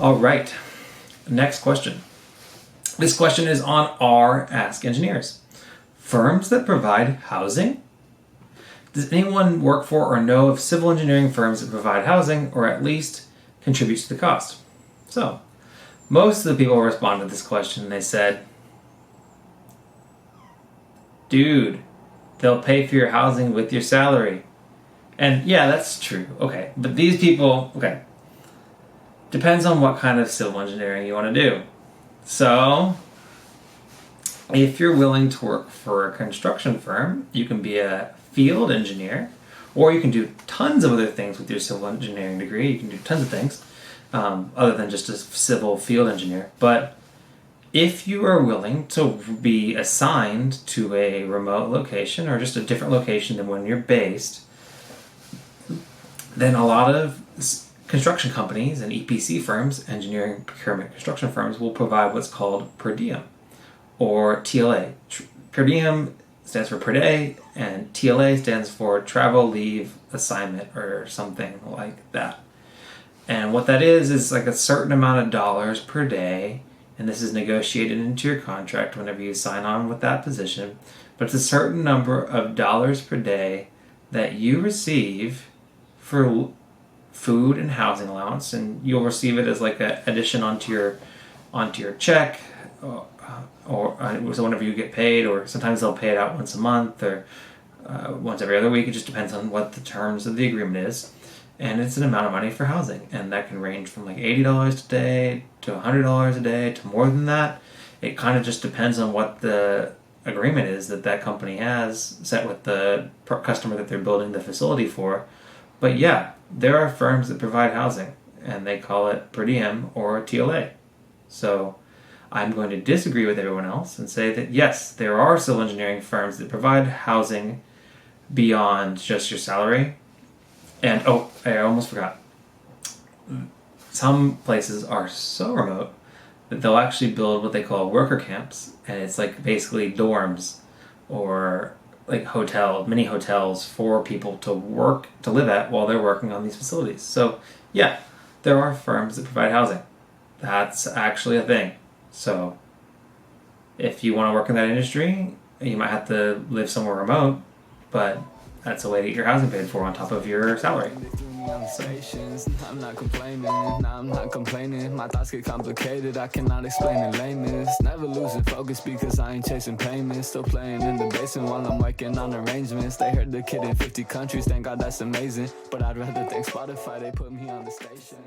All right, next question. This question is on our Ask Engineers. Firms that provide housing? Does anyone work for or know of civil engineering firms that provide housing or at least contribute to the cost? So, most of the people responded to this question and they said, dude, they'll pay for your housing with your salary. And yeah, that's true. Okay, but these people, depends on what kind of civil engineering you want to do. So, if you're willing to work for a construction firm, you can be a field engineer, or you can do tons of other things with your civil engineering degree. You can do tons of things other than just a civil field engineer. But if you are willing to be assigned to a remote location or just a different location than when you're based, then a lot of construction companies and EPC firms, engineering, procurement, construction firms, will provide what's called per diem or TLA. Per diem stands for per day, and TLA stands for travel, leave, assignment, or something like that. And what that is like a certain amount of dollars per day, and this is negotiated into your contract whenever you sign on with that position, but it's a certain number of dollars per day that you receive for food and housing allowance, and you'll receive it as like an addition onto your check, or so whenever you get paid, or sometimes they'll pay it out once a month or once every other week. It just depends on what the terms of the agreement is, and it's an amount of money for housing, and that can range from like $80 a day to $100 a day to more than that. It kind of just depends on what the agreement is that company has set with the customer that they're building the facility for. But yeah, there are firms that provide housing, and they call it per diem or TLA. So I'm going to disagree with everyone else and say that yes, there are civil engineering firms that provide housing beyond just your salary. And I almost forgot. Some places are so remote that they'll actually build what they call worker camps, and it's like basically dorms or like mini hotels for people to live at while they're working on these facilities. So yeah, there are firms that provide housing. That's actually a thing. So if you want to work in that industry, you might have to live somewhere remote, but that's a way to get your housing paid for on top of your salary. I'm not complaining. My thoughts get complicated. I cannot explain in lameness. Never losing focus because I ain't chasing payments. Still playing in the basement while I'm working on arrangements. They heard the kid in 50 countries. Thank God that's amazing. But I'd rather thank Spotify. They put me on the station.